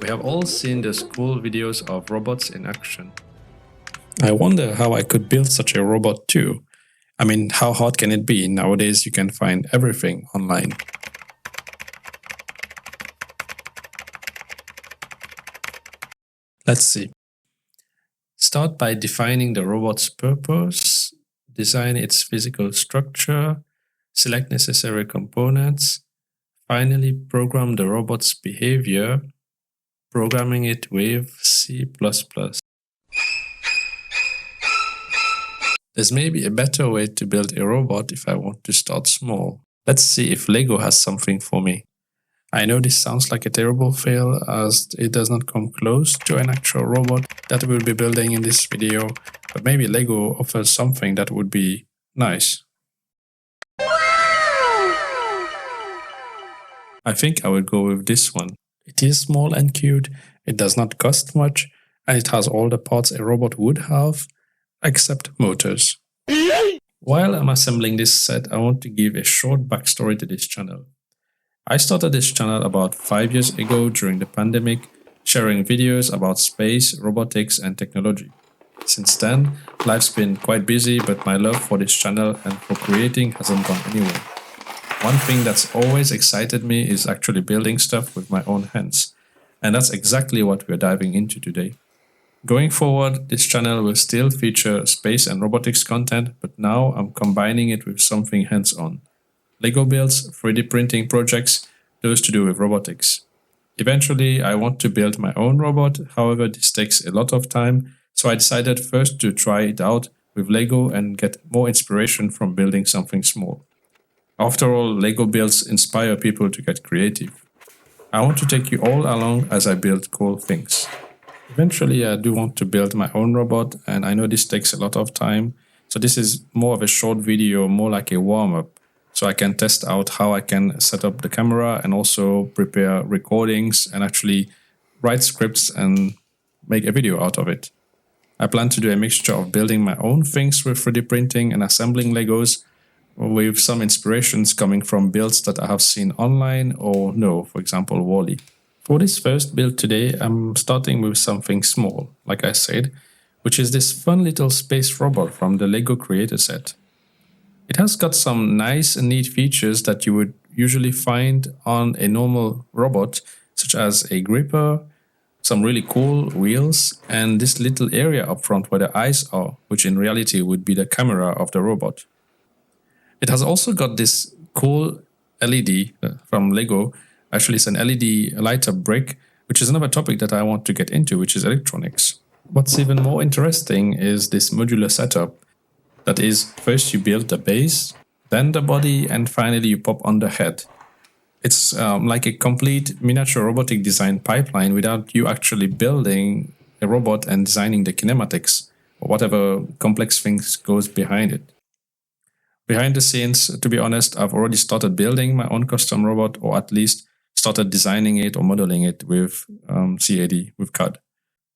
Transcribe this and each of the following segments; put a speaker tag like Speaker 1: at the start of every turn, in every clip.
Speaker 1: We have all seen those cool videos of robots in action.
Speaker 2: I wonder how I could build such a robot too. I mean, how hard can it be? Nowadays you can find everything online. Let's see. Start by defining the robot's purpose, design its physical structure, select necessary components, finally program the robot's behavior, programming it with C++. There's maybe a better way to build a robot if I want to start small. Let's see if Lego has something for me. I know this sounds like a terrible fail as it does not come close to an actual robot that we'll be building in this video, but maybe Lego offers something that would be nice. I think I would go with this one. It is small and cute, it does not cost much, and it has all the parts a robot would have, except motors. While I'm assembling this set, I want to give a short backstory to this channel. I started this channel about 5 years ago during the pandemic, sharing videos about space, robotics and technology. Since then, life's been quite busy, but my love for this channel and for creating hasn't gone anywhere. One thing that's always excited me is actually building stuff with my own hands, and that's exactly what we're diving into today. Going forward, this channel will still feature space and robotics content, but now I'm combining it with something hands-on. Lego builds, 3D printing projects, those to do with robotics. Eventually, I want to build my own robot, however this takes a lot of time, so I decided first to try it out with Lego and get more inspiration from building something small. After all, Lego builds inspire people to get creative. I want to take you all along as I build cool things. Eventually, I do want to build my own robot, and I know this takes a lot of time, so this is more of a short video, more like a warm-up. So I can test out how I can set up the camera and also prepare recordings and actually write scripts and make a video out of it. I plan to do a mixture of building my own things with 3D printing and assembling Legos with some inspirations coming from builds that I have seen online or no, for example, WALL-E. For this first build today, I'm starting with something small, like I said, which is this fun little space robot from the Lego Creator Set. It has got some nice and neat features that you would usually find on a normal robot, such as a gripper, some really cool wheels, and this little area up front where the eyes are, which in reality would be the camera of the robot. It has also got this cool LED from Lego. Actually, it's an LED light-up brick, which is another topic that I want to get into, which is electronics. What's even more interesting is this modular setup. That is, first you build the base, then the body, and finally you pop on the head. It's like a complete miniature robotic design pipeline without you actually building a robot and designing the kinematics or whatever complex things goes behind it. Behind the scenes, to be honest, I've already started building my own custom robot, or at least started designing it or modeling it with CAD, with CAD.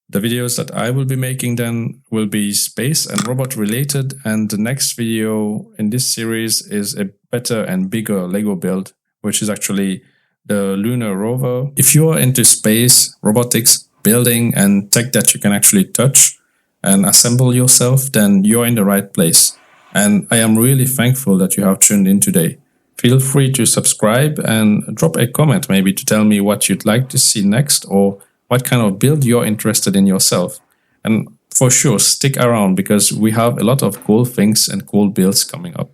Speaker 2: The videos that I will be making then will be space and robot related, and the next video in this series is a better and bigger Lego build, which is actually the lunar rover. If you are into space, robotics, building and tech that you can actually touch and assemble yourself, then you're in the right place. And I am really thankful that you have tuned in today. Feel free to subscribe and drop a comment maybe to tell me what you'd like to see next or what kind of build you're interested in yourself. And for sure, stick around because we have a lot of cool things and cool builds coming up.